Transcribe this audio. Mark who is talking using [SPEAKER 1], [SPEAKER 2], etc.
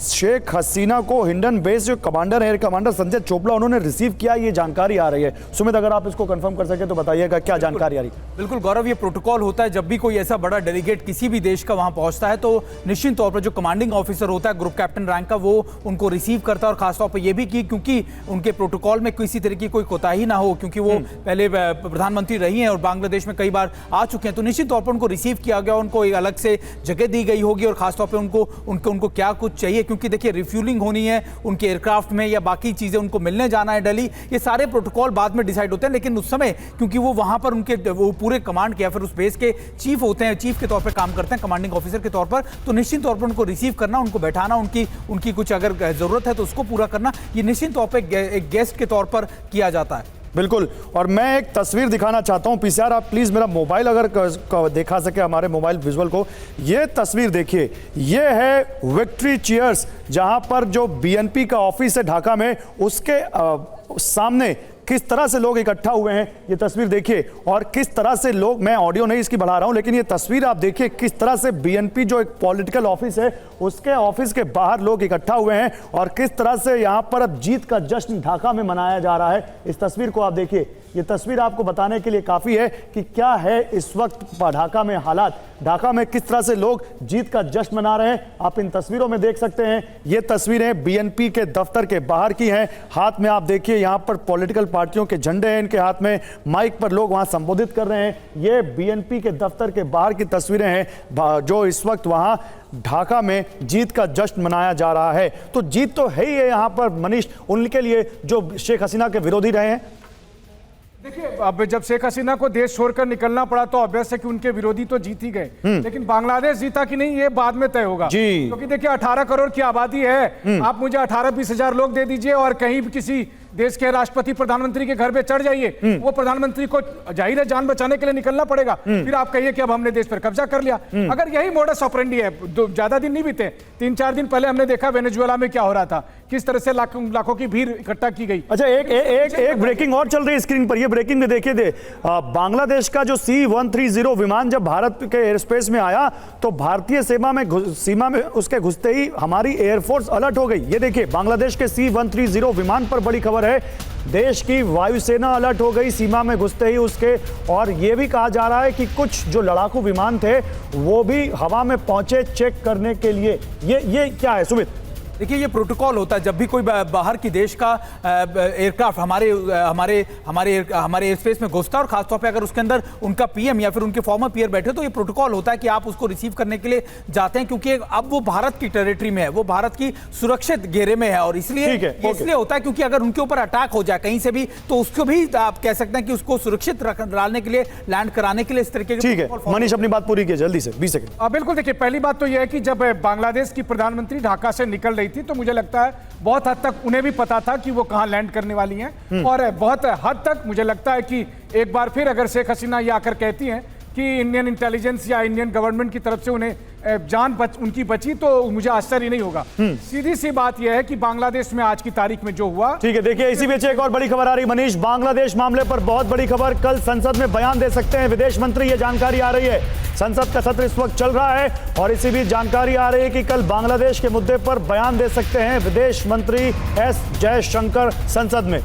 [SPEAKER 1] शेख हसीना को हिंडन बेस जो commander air commander Sanjay Chopra उन्होंने रिसीव किया, ये जानकारी आ रही है। सुमित, अगर आप इसको कंफर्म कर सके तो बताइएगा क्या जानकारी आ रही है।
[SPEAKER 2] बिल्कुल गौरव, ये प्रोटोकॉल होता है जब भी कोई ऐसा बड़ा डेलीगेट किसी भी देश का वहां पहुंचता है तो निश्चित तौर पर जो कमांडिंग ऑफिसर होता है ग्रुप कैप्टन रैंक का, वो उनको रिसीव करता है। और खासतौर पर यह भी कि क्योंकि उनके प्रोटोकॉल में किसी तरह की कोई कोताही ना हो, क्योंकि वो पहले प्रधानमंत्री रही हैं और बांग्लादेश में कई बार आ चुके हैं, तो निश्चित तौर पर उनको रिसीव किया गया, उनको एक अलग से जगह दी गई होगी और खासतौर पर उनको क्या कुछ चाहिए, क्योंकि देखिए रिफ्यूलिंग होनी है उनके एयरक्राफ्ट में या बाकी चीजें उनको मिलने जाना है दिल्ली, ये सारे प्रोटोकॉल बाद में डिसाइड होते हैं। लेकिन उस समय क्योंकि वो वहां पर उनके वो पूरे कमांड के या फिर उस बेस के चीफ होते हैं, चीफ के तौर पर काम करते हैं, कमांडिंग ऑफिसर के तौर पर, तो निश्चित तौर पर उनको रिसीव करना, उनको बैठाना, उनकी कुछ अगर जरूरत है तो उसको पूरा करना, ये निश्चित तौर पर एक गेस्ट के तौर पर किया जाता है।
[SPEAKER 1] बिल्कुल। और मैं एक तस्वीर दिखाना चाहता हूं, पीसीआर आप प्लीज मेरा मोबाइल अगर दिखा सके, हमारे मोबाइल विजुअल को, ये तस्वीर देखिए, ये है विक्ट्री चीयर्स, जहां पर जो बीएनपी का ऑफिस है ढाका में, उसके सामने किस तरह से लोग इकट्ठा हुए हैं, ये तस्वीर देखिए। और किस तरह से लोग, मैं ऑडियो नहीं इसकी बढ़ा रहा हूं, लेकिन ये तस्वीर आप देखिए किस तरह से बीएनपी जो एक पॉलिटिकल ऑफिस है उसके ऑफिस के बाहर लोग इकट्ठा हुए हैं और किस तरह से यहां पर अब जीत का जश्न ढाका में मनाया जा रहा है। इस तस्वीर को आप देखिए, ये तस्वीर आपको बताने के लिए काफी है कि क्या है इस वक्त ढाका में हालात, ढाका में किस तरह से लोग जीत का जश्न मना रहे हैं। आप इन तस्वीरों में देख सकते हैं, ये तस्वीरें बीएनपी के दफ्तर के बाहर की हैं। हाथ में आप देखिए यहां पर पॉलिटिकल पार्टियों के झंडे हैं, इनके हाथ में माइक पर लोग वहां संबोधित कर रहे हैं। ये बीएनपी के दफ्तर के बाहर की तस्वीरें हैं जो इस वक्त वहां ढाका में जीत का जश्न मनाया जा रहा है। तो जीत तो है ही है यहां पर मनीष, उनके लिए जो शेख हसीना के विरोधी रहे हैं।
[SPEAKER 3] देखिए, अब जब शेख हसीना को देश छोड़कर निकलना पड़ा तो ऑब्वियस है कि उनके विरोधी तो जीत ही गए, लेकिन बांग्लादेश जीता कि नहीं ये बाद में तय होगा, क्योंकि देखिए 18 करोड़ की आबादी है। आप मुझे 18-20 हजार लोग दे दीजिए और कहीं भी किसी देश के राष्ट्रपति प्रधानमंत्री के घर पे चढ़ जाइए, वो प्रधानमंत्री को जाहिर है जान बचाने के लिए निकलना पड़ेगा, फिर आप कहिए कि अब हमने देश पर कब्जा कर लिया। अगर यही मोडस ऑपरेंडी है, ज्यादा दिन नहीं बीते, 3-4 दिन पहले हमने देखा वेनेजुएला में क्या हो रहा था, किस तरह से लाखों की भीड़ इकट्ठा की गई।
[SPEAKER 1] अच्छा, एक ब्रेकिंग और चल रही है स्क्रीन पर, ये ब्रेकिंग में देखिए बांग्लादेश का जो C-130 विमान जब भारत के एयर स्पेस में आया तो भारतीय सीमा में उसके घुसते ही हमारी एयरफोर्स अलर्ट हो गई। ये देखिए बांग्लादेश के C-130 विमान पर बड़ी खबर है, देश की वायुसेना अलर्ट हो गई सीमा में घुसते ही उसके। और यह भी कहा जा रहा है कि कुछ जो लड़ाकू विमान थे वो भी हवा में पहुंचे चेक करने के लिए। ये क्या है सुमित?
[SPEAKER 2] देखिए, ये प्रोटोकॉल होता है जब भी कोई बाहर की देश का एयरक्राफ्ट हमारे एयर स्पेस में घुसता है और खासतौर पे अगर उसके अंदर उनका पीएम या फिर उनके फॉर्मर पीएम बैठे, तो ये प्रोटोकॉल होता है कि आप उसको रिसीव करने के लिए जाते हैं, क्योंकि अब वो भारत की टेरिटरी में है, वो भारत की सुरक्षित घेरे में है। और इसलिए होता है क्योंकि अगर उनके ऊपर अटैक हो जाए कहीं से भी तो उसको भी आप कह सकते हैं कि उसको सुरक्षित डालने के लिए, लैंड कराने के लिए इस तरीके के।
[SPEAKER 1] ठीक है मनीष, अपनी बात पूरी कीजिए जल्दी से, 20 सेकंड।
[SPEAKER 3] बिल्कुल, देखिए पहली बात तो यह है कि जब बांग्लादेश की प्रधानमंत्री ढाका से निकल रही थी तो मुझे लगता है बहुत हद तक उन्हें भी पता था कि वो कहां लैंड करने वाली हैं, और बहुत हद तक मुझे लगता है कि एक बार फिर अगर शेख हसीना ये आकर कहती हैं कि इंडियन इंटेलिजेंस या इंडियन गवर्नमेंट की तरफ से उन्हें जान उनकी बची, तो मुझे आश्चर्य नहीं होगा। सीधी सी बात यह है कि बांग्लादेश में आज की तारीख में जो हुआ।
[SPEAKER 1] ठीक है, देखिए इसी बीच एक और बड़ी खबर आ रही मनीष, बांग्लादेश मामले पर बहुत बड़ी खबर, कल संसद में बयान दे सकते हैं विदेश मंत्री, ये जानकारी आ रही है। संसद का सत्र इस वक्त चल रहा है और इसी बीच जानकारी आ रही है कि कल बांग्लादेश के मुद्दे पर बयान दे सकते हैं विदेश मंत्री एस जयशंकर संसद में।